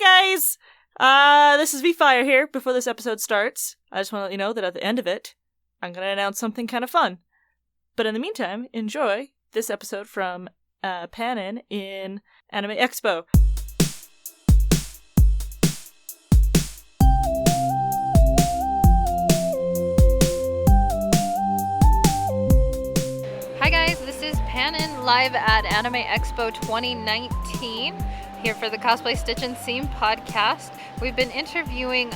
guys! This is V-Fire here. Before this episode starts, I just want to let you know that at the end of it, I'm going to announce something kind of fun. But in the meantime, enjoy this episode from Pannon in Anime Expo. Hi guys, this is Pannon live at Anime Expo 2019 here for the Cosplay Stitch and Seam podcast. We've been interviewing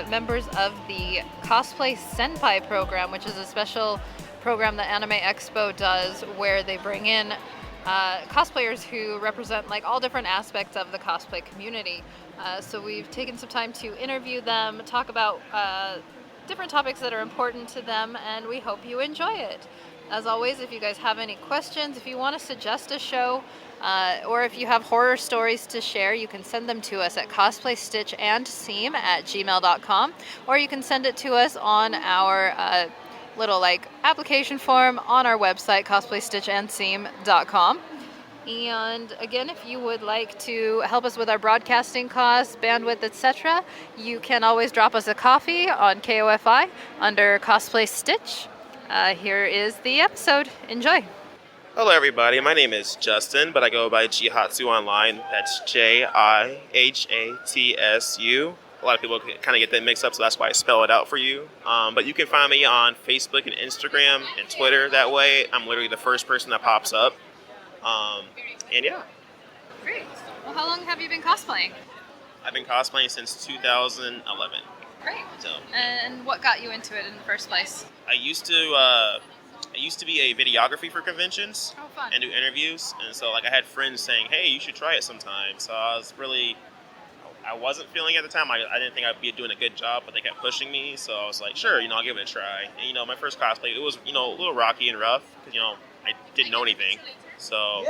members of the Cosplay Senpai Program, which is a special program that Anime Expo does where they bring in cosplayers who represent like all different aspects of the cosplay community. So we've taken some time to interview them, talk about different topics that are important to them, and we hope you enjoy it. As always, if you guys have any questions, if you want to suggest a show, or if you have horror stories to share, you can send them to us at cosplaystitchandseam@gmail.com, or you can send it to us on our little application form on our website, cosplaystitchandseam.com. And again, if you would like to help us with our broadcasting costs, bandwidth, etc., you can always drop us a coffee on KOFI under Cosplay Stitch. Here is the episode. Enjoy. Hello everybody, my name is Justin, but I go by Jihatsu online. That's Jihatsu. A lot of people kind of get that mixed up, so that's why I spell it out for you. But you can find me on Facebook and Instagram and Twitter that way. I'm literally the first person that pops up. And yeah. Great. Well, how long have you been cosplaying? I've been cosplaying since 2011. Great. So. And what got you into it in the first place? I used to be a videography for conventions and do interviews, and so I had friends saying, "Hey, you should try it sometime." So I wasn't feeling it at the time. I didn't think I'd be doing a good job, but they kept pushing me, so I was like, "Sure, I'll give it a try." And my first cosplay, it was a little rocky and rough because I didn't know anything. So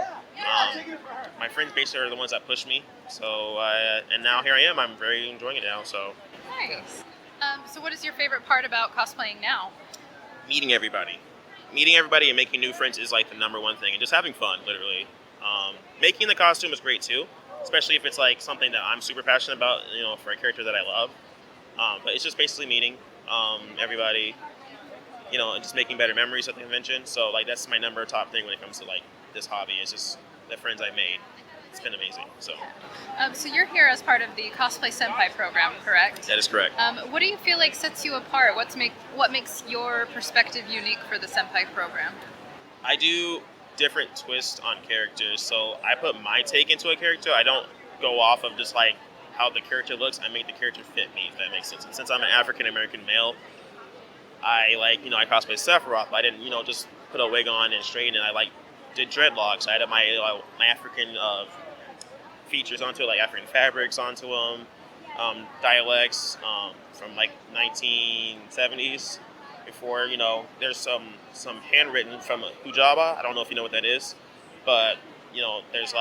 my friends basically are the ones that pushed me. So and now here I am. I'm very enjoying it now. So. Nice. So what is your favorite part about cosplaying now? Meeting everybody and making new friends is the number one thing, and just having fun, literally. Making the costume is great too, especially if it's something that I'm super passionate about, for a character that I love. But it's just basically meeting everybody, and just making better memories at the convention. So that's my top thing when it comes to this hobby. Is just the friends I made. It's been amazing. So you're here as part of the Cosplay Senpai Program, correct? That is correct. What do you feel like sets you apart? What makes your perspective unique for the Senpai Program? I do different twists on characters. So I put my take into a character. I don't go off of just how the character looks. I make the character fit me, if that makes sense. And since I'm an African American male, I I cosplay Sephiroth. I didn't just put a wig on and straighten it. I did dreadlocks. I had my African features onto it, African fabrics onto them, dialects from 1970s. Before there's some handwritten from Hujaba. I don't know if you know what that is, but there's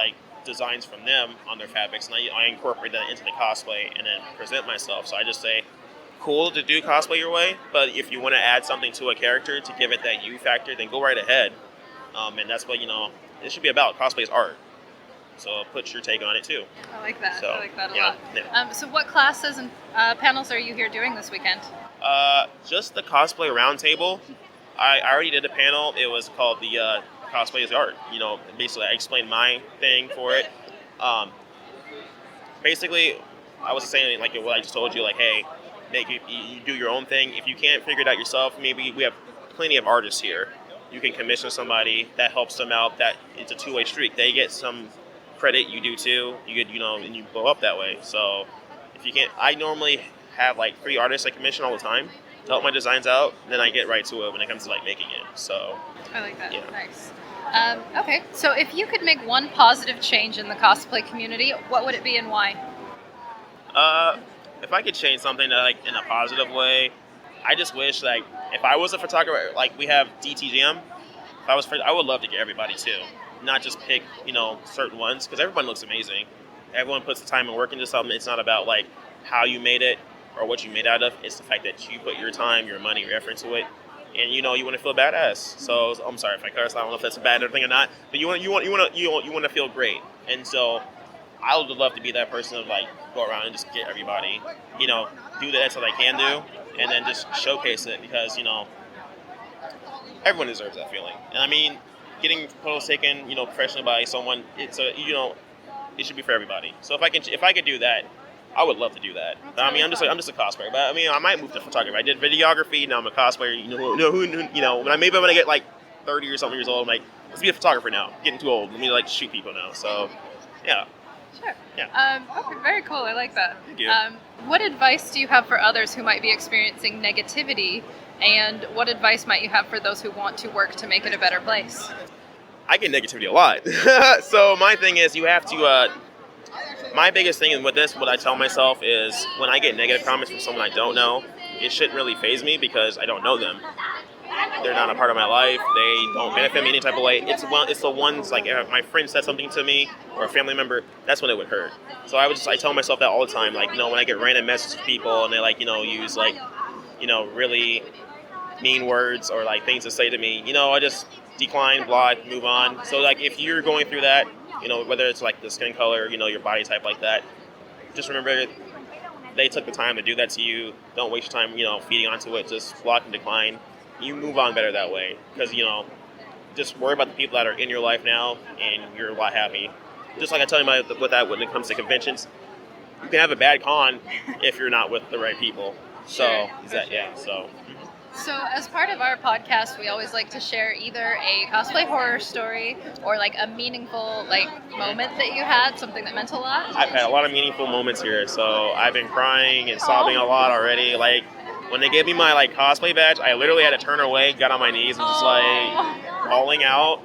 designs from them on their fabrics, and I incorporate that into the cosplay and then present myself. So I just say, cool to do cosplay your way, but if you want to add something to a character to give it that you factor, then go right ahead. And that's what it should be about. Cosplay is art, so put your take on it too. I like that. I like that a lot. Yeah. So what classes and panels are you here doing this weekend? Just the cosplay roundtable. I already did a panel. It was called the Cosplay is Art. Basically I explained my thing for it. Basically, I was saying what I just told you. Hey, you do your own thing. If you can't figure it out yourself, maybe we have plenty of artists here. You can commission somebody that helps them out. That it's a two-way street. They get some credit, you do too. You get and you blow up that way. So if you can't, I normally have 3 artists I commission all the time to help my designs out. And then I get right to it when it comes to making it. So I like that. Yeah. Nice. Okay, so if you could make one positive change in the cosplay community, what would it be and why? If I could change something in a positive way, I just wish if I was a photographer, we have DTGM, I would love to get everybody too, not just pick certain ones, because everyone looks amazing. Everyone puts the time and work into something. It's not about how you made it or what you made out of. It's the fact that you put your time, your money, your effort into it, and you want to feel badass. So I'm sorry if I curse. I don't know if that's a bad thing or not, but you want to feel great. And so I would love to be that person of like go around and just get everybody, you know, do the best that I can do, and then just showcase it because everyone deserves that feeling. And I mean, getting photos taken, professionally by someone, it should be for everybody. So if I could do that, I would love to do that. But, I mean, I'm just a cosplayer. But I mean, I might move to photography. I did videography. Now I'm a cosplayer. Maybe when I get like 30 or something years old, I'm like, let's be a photographer now. Getting too old. Let me like shoot people now. So, yeah. Sure. Yeah. Okay, very cool. I like that. Thank you. What advice do you have for others who might be experiencing negativity, and what advice might you have for those who want to work to make it a better place? I get negativity a lot. So my thing is, you have to. My biggest thing with this, what I tell myself is, when I get negative comments from someone I don't know, it shouldn't really faze me because I don't know them. They're not a part of my life. They don't benefit me any type of way. It's the ones, like, if my friend said something to me or a family member, that's when it would hurt. So I tell myself that all the time. Like, when I get random messages from people and they use really mean words or like things to say to me, I just decline, block, move on. So like, if you're going through that, whether it's like the skin color, your body type like that, just remember they took the time to do that to you. Don't waste your time, feeding onto it. Just block and decline. You move on better that way because, just worry about the people that are in your life now and you're a lot happy. Just like I tell you with that when it comes to conventions, you can have a bad con if you're not with the right people. So, So as part of our podcast, we always like to share either a cosplay horror story or like a meaningful moment that you had, something that meant a lot. I've had a lot of meaningful moments here, so I've been crying and sobbing a lot already. Like, when they gave me my cosplay badge, I literally had to turn away, got on my knees, and just bawling out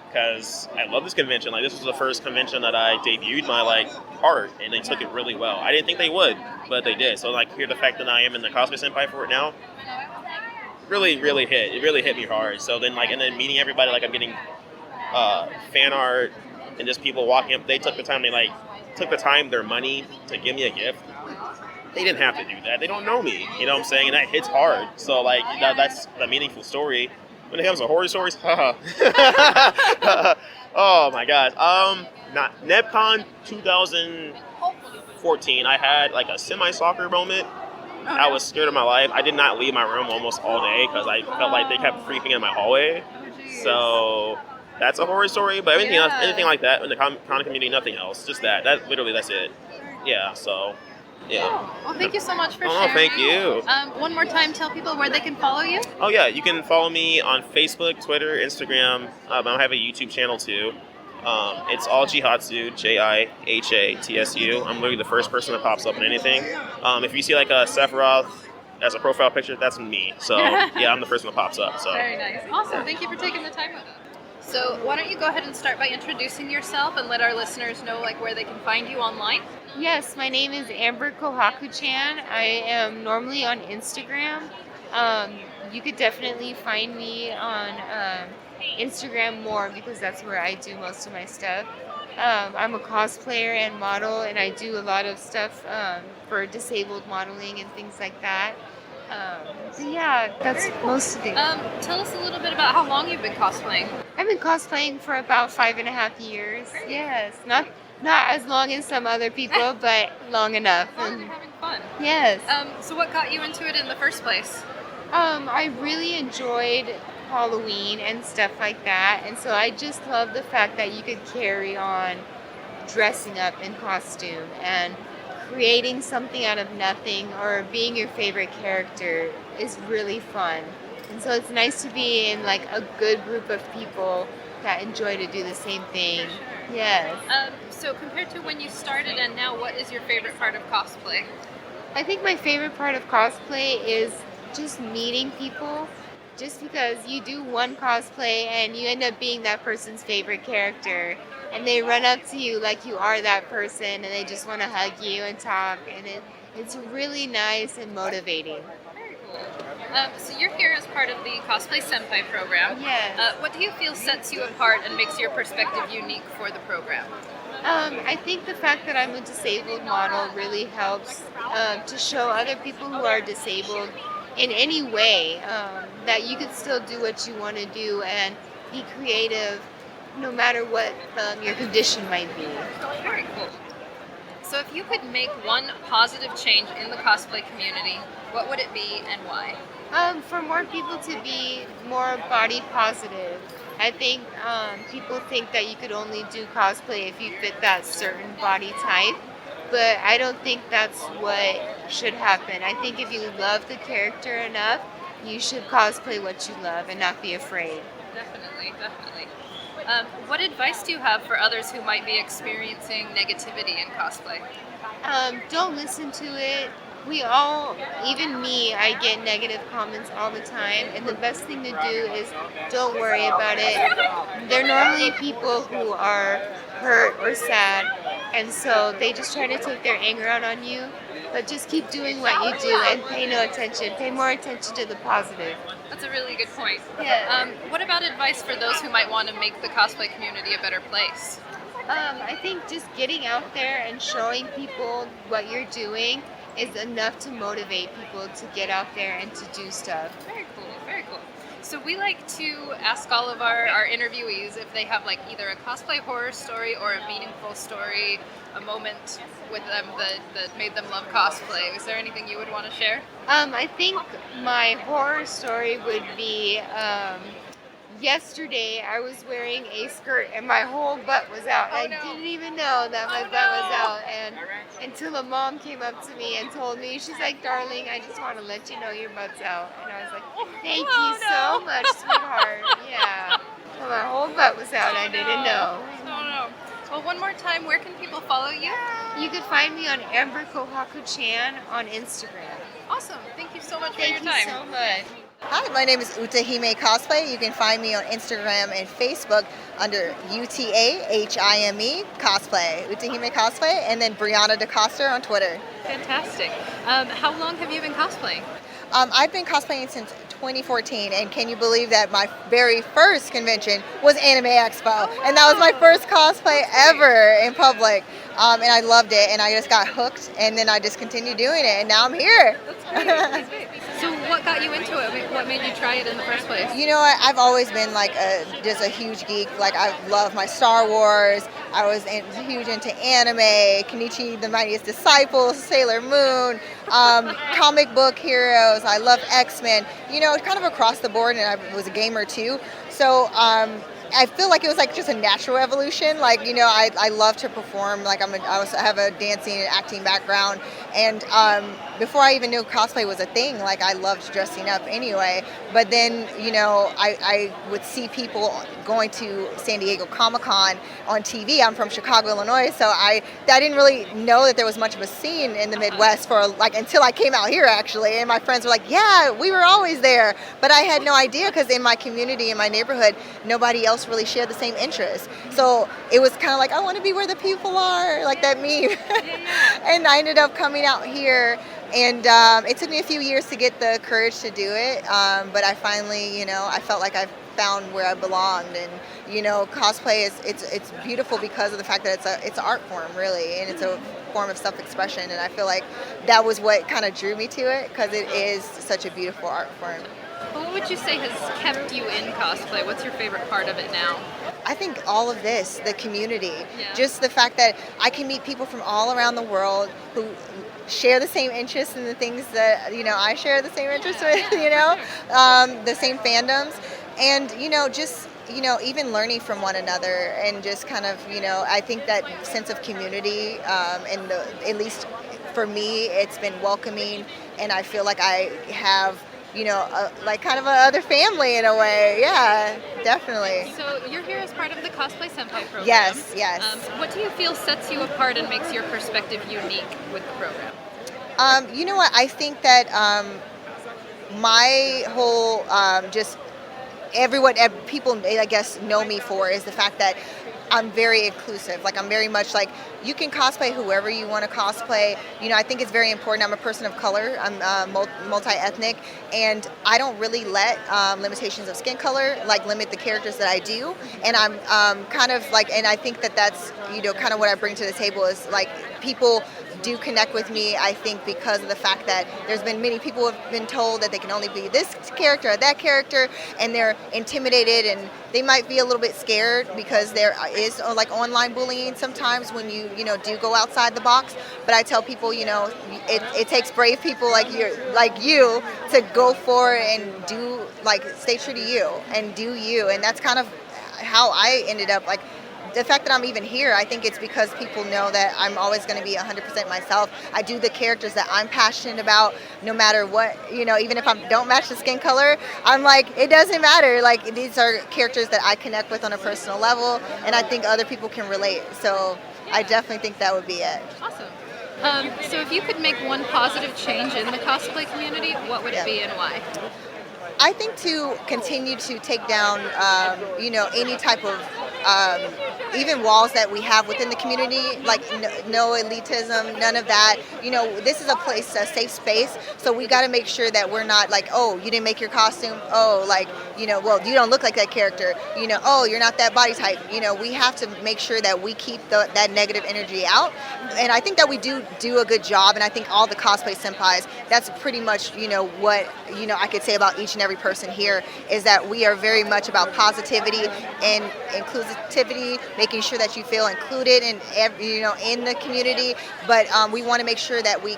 because I love this convention. Like, this was the first convention that I debuted my art, and they took it really well. I didn't think they would, but they did. So here, the fact that I am in the Cosplay Senpai for it now really, really hit. It really hit me hard. So then and then meeting everybody, I'm getting fan art and just people walking up. They took the time. They took the time, their money, to give me a gift. They didn't have to do that. They don't know me. You know what I'm saying? And that hits hard. So that's the meaningful story. When it comes to horror stories, oh my gosh. Not NebCon 2014. I had a semi-soccer moment. I was scared of my life. I did not leave my room almost all day because I felt like they kept creeping in my hallway. So that's a horror story. But anything like that in the con community, nothing else. Just that. That's it. Yeah. So. Yeah. Oh, well, thank you so much for sharing. Oh, thank you. One more time, tell people where they can follow you. Oh, yeah. You can follow me on Facebook, Twitter, Instagram. I have a YouTube channel, too. It's all Jihatsu, Jihatsu. I'm literally the first person that pops up in anything. If you see a Sephiroth as a profile picture, that's me. So, yeah, I'm the first one that pops up. So. Very nice. Awesome. Thank you for taking the time with us. So why don't you go ahead and start by introducing yourself and let our listeners know where they can find you online. Yes, my name is Amber Kohaku-chan. I am normally on Instagram. You could definitely find me on Instagram more because that's where I do most of my stuff. I'm a cosplayer and model, and I do a lot of stuff for disabled modeling and things like that. Yeah, that's most of it. Tell us a little bit about how long you've been cosplaying. I've been cosplaying for about 5.5 years. Yes, not as long as some other people, but long enough. Well, you're having fun. Yes. So what got you into it in the first place? I really enjoyed Halloween and stuff like that, and so I just love the fact that you could carry on dressing up in costume and creating something out of nothing or being your favorite character is really fun. And so it's nice to be in a good group of people that enjoy to do the same thing. Yes. So compared to when you started and now, what is your favorite part of cosplay? I think my favorite part of cosplay is just meeting people. Just because you do one cosplay and you end up being that person's favorite character, and they run up to you like you are that person, and they just want to hug you and talk, and it's really nice and motivating. Very cool. So you're here as part of the Cosplay Senpai Program. Yes. What do you feel sets you apart and makes your perspective unique for the program? I think the fact that I'm a disabled model really helps to show other people who are disabled in any way that you can still do what you want to do and be creative no matter what your condition might be. Very cool. So if you could make one positive change in the cosplay community, what would it be and why? For more people to be more body positive. I think people think that you could only do cosplay if you fit that certain body type, but I don't think that's what should happen. I think if you love the character enough, you should cosplay what you love and not be afraid. Definitely, definitely. What advice do you have for others who might be experiencing negativity in cosplay? Don't listen to it. We all, even me, I get negative comments all the time, and the best thing to do is don't worry about it. They're normally people who are hurt or sad, and so they just try to take their anger out on you. But just keep doing what you do and pay no attention. Pay more attention to the positive. That's a really good point. Yeah. What about advice for those who might want to make the cosplay community a better place? I think just getting out there and showing people what you're doing is enough to motivate people to get out there and to do stuff. Very cool, very cool. So we like to ask all of our interviewees if they have like either a cosplay horror story or a meaningful story, a moment with them that made them love cosplay. Is there anything you would want to share? I think my horror story would be yesterday I was wearing a skirt and my whole butt was out. Oh, I no. didn't even know that my butt was out, and until a mom came up to me and told me, she's like, "Darling, I just want to let you know your butt's out." And I was like, "Thank you so much, sweetheart." Yeah. Well, my whole butt was out. I didn't know. Oh no. Well, one more time, where can people follow you? You can find me on Amber Kohaku-chan on Instagram. Awesome. Thank you so much for Thank your you time. so much. Hi, my name is Utahime Cosplay. You can find me on Instagram and Facebook under UTAHIME Cosplay. Utahime Cosplay, and then Brianna DeCoster on Twitter. Fantastic. How long have you been cosplaying? I've been cosplaying since 2014, and can you believe that my very first convention was Anime Expo, and that was my first cosplay ever in public, and I loved it, and I just got hooked, and then I just continued doing it, and now I'm here. That's great. That's great. So what got you into it? What made you try it in the first place? You know what? I've always been like just a huge geek. Like I love my Star Wars. I was huge into anime, Kenichi the Mightiest Disciple, Sailor Moon, comic book heroes. I love X-Men. You know, kind of across the board, and I was a gamer too. So I feel like it was like just a natural evolution. Like, you know, I love to perform. Like I have a dancing and acting background, and before I even knew cosplay was a thing, like I loved dressing up anyway. But then, you know, I would see people going to San Diego Comic-Con on TV. I'm from Chicago, Illinois, so I didn't really know that there was much of a scene in the Midwest for like until I came out here actually. And my friends were like, "Yeah, we were always there," but I had no idea because in my community, in my neighborhood, nobody else really shared the same interests. So it was kind of like, I want to be where the people are, like that meme. And I ended up coming out here, and it took me a few years to get the courage to do it, but I finally, you know, I felt like I found where I belonged. And you know, cosplay it's beautiful because of the fact that it's an art form really, and it's a form of self-expression, and I feel like that was what kind of drew me to it because it is such a beautiful art form. Well, what would you say has kept you in cosplay? What's your favorite part of it now? I think all of this, the community, just the fact that I can meet people from all around the world who share the same interests in the things that, you know, I share the same interests with, you know, the same fandoms, and, you know, just, you know, even learning from one another, and just kind of, you know, I think that sense of community, and at least for me, it's been welcoming, and I feel like I have, you know, like kind of another family in a way. Yeah, definitely. So you're here as part of the Cosplay Senpai Program. Yes, yes. What do you feel sets you apart and makes your perspective unique with the program? You know what? I think that my whole just people, I guess, know me for is the fact that I'm very inclusive. Like I'm very much like, you can cosplay whoever you want to cosplay. You know, I think it's very important. I'm a person of color. I'm multi-ethnic, and I don't really let limitations of skin color like limit the characters that I do. And I'm kind of like, and I think that that's, you know, kind of what I bring to the table is like people do connect with me, I think, because of the fact that there's been many people who have been told that they can only be this character or that character, and they're intimidated, and they might be a little bit scared because there is like online bullying sometimes when you do go outside the box. But I tell people, it takes brave people like you to go for it and do, like, stay true to you and do you. And that's kind of how I ended up, like, the fact that I'm even here, I think it's because people know that I'm always going to be 100% myself. I do the characters that I'm passionate about, no matter what, even if I don't match the skin color, I'm like, it doesn't matter. Like, these are characters that I connect with on a personal level, and I think other people can relate. So I definitely think that would be it. Awesome. So if you could make one positive change in the cosplay community, what would it be and why? I think to continue to take down, any type of even walls that we have within the community, like no elitism, none of that. This is a place, a safe space, so we got to make sure that we're not like, oh, you didn't make your costume, oh, like, well, you don't look like that character, oh, you're not that body type. We have to make sure that we keep that negative energy out, and I think that we do a good job, and I think all the cosplay senpais, that's pretty much, what, I could say about each and every person here, is that we are very much about positivity and inclusivity, making sure that you feel included in in the community, but we want to make sure that we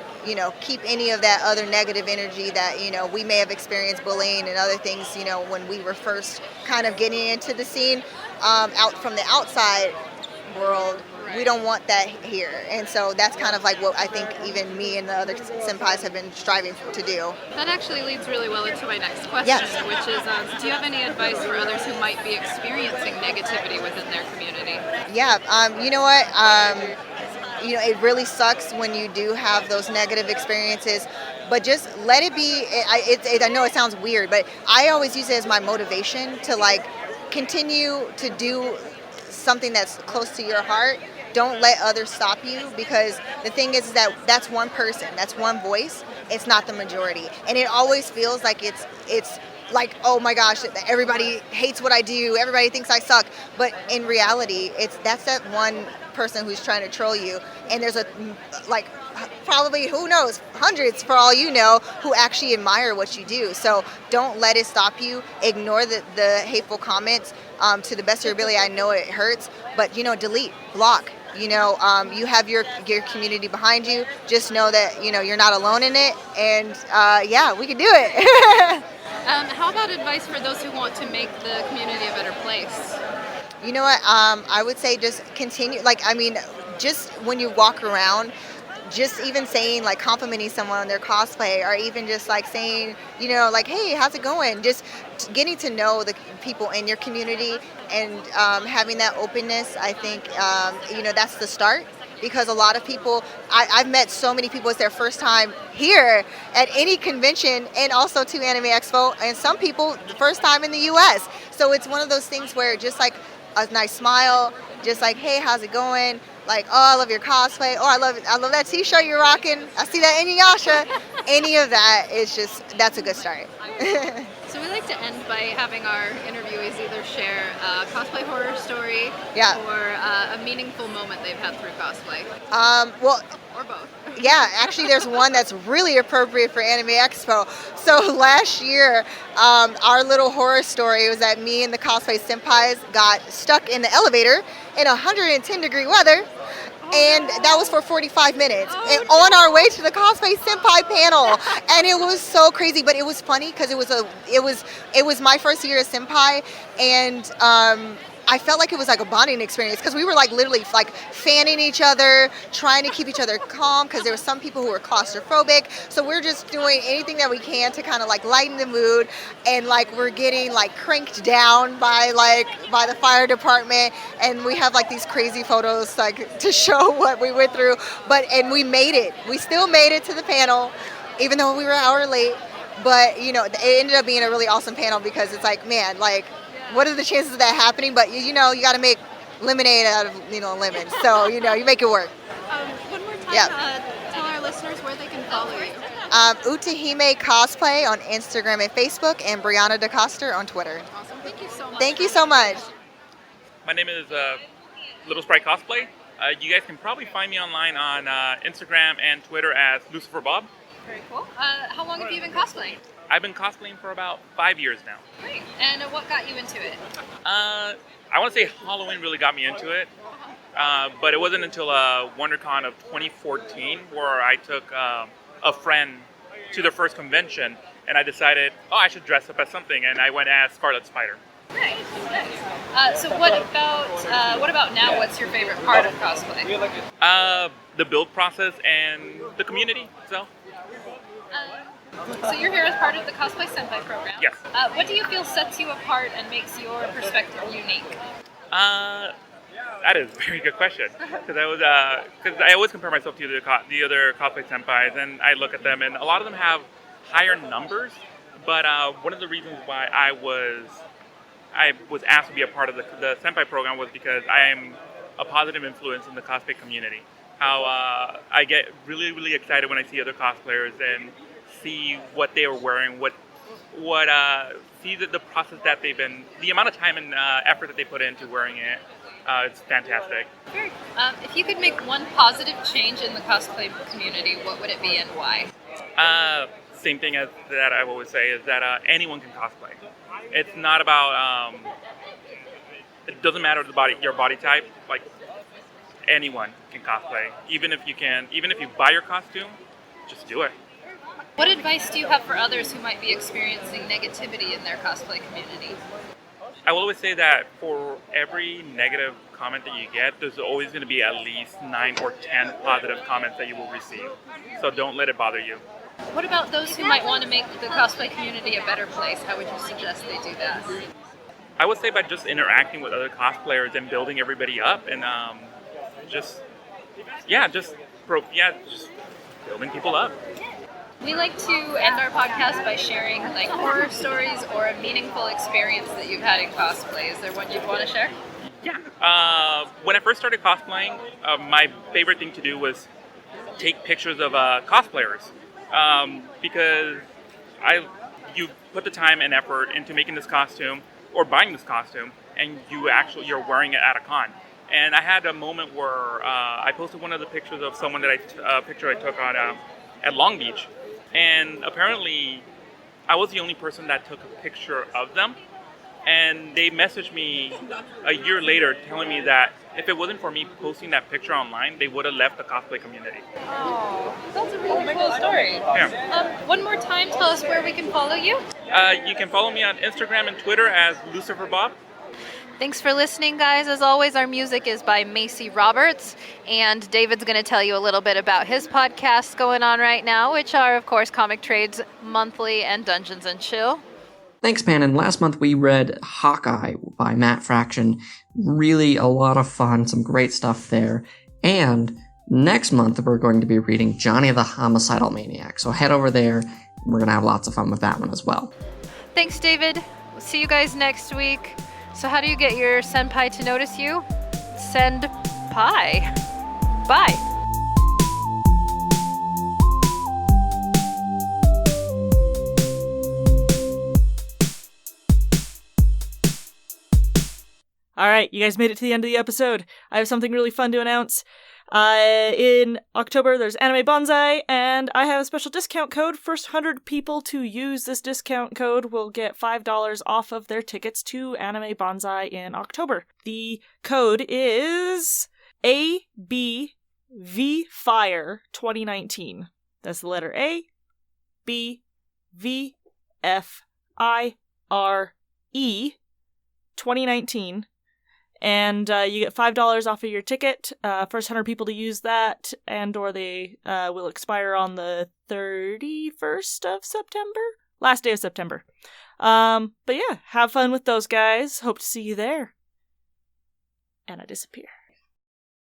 keep any of that other negative energy that we may have experienced bullying and other things when we were first kind of getting into the scene out from the outside world. We don't want that here, and so that's kind of like what I think even me and the other senpais have been striving to do. That actually leads really well into my next question, which is, do you have any advice for others who might be experiencing negativity within their community? Yeah, you know what? It really sucks when you do have those negative experiences, but just let it be. I know it sounds weird, but I always use it as my motivation to, like, continue to do something that's close to your heart. Don't let others stop you, because the thing is that that's one person, that's one voice. It's not the majority, and it always feels like it's like, oh my gosh, everybody hates what I do, everybody thinks I suck. But in reality, that's that one person who's trying to troll you, and there's probably, who knows, hundreds for all you know, who actually admire what you do. So don't let it stop you. Ignore the hateful comments to the best of your ability. I know it hurts, but delete, block. You have your community behind you. Just know that you're not alone in it, and we can do it. How about advice for those who want to make the community a better place? You know what? I would say just continue. Just when you walk around, just even saying, like, complimenting someone on their cosplay, or even just like saying, like, hey, how's it going? Just getting to know the people in your community and having that openness. I think, that's the start. Because a lot of people, I've met so many people, it's their first time here at any convention, and also to Anime Expo, and some people the first time in the US. So it's one of those things where just like a nice smile, just like, hey, how's it going? Like, oh, I love your cosplay. Oh, I love that t-shirt you're rocking. I see that in Inuyasha. Any of that is just, that's a good start. So we like to end by having our interviewees either share a cosplay horror story or a meaningful moment they've had through cosplay. Or both. Yeah, actually there's one that's really appropriate for Anime Expo. So last year, our little horror story was that me and the cosplay senpais got stuck in the elevator in 110-degree weather. And that was for 45 minutes, and on our way to the Cosplay Senpai panel, and it was so crazy. But it was funny because it was my first year as senpai, and I felt like it was like a bonding experience, because we were like literally like fanning each other, trying to keep each other calm, because there were some people who were claustrophobic. So we're just doing anything that we can to kind of like lighten the mood, and like we're getting like cranked down by the fire department, and we have like these crazy photos like to show what we went through. And we made it. We still made it to the panel, even though we were an hour late. But it ended up being a really awesome panel, because it's like, man, like, what are the chances of that happening? But you got to make lemonade out of lemons. So you make it work. One more time, tell our listeners where they can follow you. Utahime Cosplay on Instagram and Facebook, and Brianna DeCoster on Twitter. Awesome. Thank you so much. Thank you so much. My name is Little Sprite Cosplay. You guys can probably find me online on Instagram and Twitter as Lucifer Bob. Very cool. How long have you been cosplaying? I've been cosplaying for about 5 years now. Great. And what got you into it? I want to say Halloween really got me into it. But it wasn't until WonderCon of 2014 where I took a friend to their first convention, and I decided, I should dress up as something, and I went as Scarlet Spider. Nice. So what about now? What's your favorite part of cosplay? The build process and the community itself. So you're here as part of the Cosplay Senpai Program. Yes. What do you feel sets you apart and makes your perspective unique? That is a very good question. Because I always compare myself to the other cosplay senpais, and I look at them, and a lot of them have higher numbers. But one of the reasons why I was asked to be a part of the senpai program was because I am a positive influence in the cosplay community. How I get really, really excited when I see other cosplayers and see what they are wearing, see the process that the amount of time and effort that they put into wearing it. It's fantastic. If you could make one positive change in the cosplay community, what would it be and why? Same thing as that I always say is that anyone can cosplay. It's not about it doesn't matter your body type. Like anyone can cosplay. Even if you buy your costume, just do it. What advice do you have for others who might be experiencing negativity in their cosplay community? I will always say that for every negative comment that you get, there's always going to be at least 9 or 10 positive comments that you will receive. So don't let it bother you. What about those who might want to make the cosplay community a better place? How would you suggest they do that? I would say by just interacting with other cosplayers and building everybody up, and just building people up. We like to end our podcast by sharing horror stories or a meaningful experience that you've had in cosplay. Is there one you'd want to share? Yeah. When I first started cosplaying, my favorite thing to do was take pictures of cosplayers because you put the time and effort into making this costume or buying this costume, and you're wearing it at a con. And I had a moment where I posted one of the pictures of someone that I took on at Long Beach. And apparently, I was the only person that took a picture of them. And they messaged me a year later telling me that if it wasn't for me posting that picture online, they would have left the cosplay community. Oh, that's a really cool story. Yeah. One more time, tell us where we can follow you. You can follow me on Instagram and Twitter as Lucifer Bob. Thanks for listening, guys. As always, our music is by Maycey Roberts, and David's going to tell you a little bit about his podcasts going on right now, which are, of course, Comic Trades Monthly and Dungeons and Chill. Thanks, Pannon. Last month we read Hawkeye by Matt Fraction. Really a lot of fun, some great stuff there. And next month we're going to be reading Johnny the Homicidal Maniac. So head over there. We're going to have lots of fun with that one as well. Thanks, David. We'll see you guys next week. So how do you get your senpai to notice you? Send pie. Bye. All right, you guys made it to the end of the episode. I have something really fun to announce. In October, there's Anime Bonsai, and I have a special discount code. First 100 people to use this discount code will get $5 off of their tickets to Anime Bonsai in October. The code is ABVFIRE 2019. That's the letter A, B, V, F, I, R, E 2019. And you get $5 off of your ticket. First 100 people to use that, or they will expire on the 31st of September? Last day of September. But yeah, have fun with those guys. Hope to see you there. And I disappear.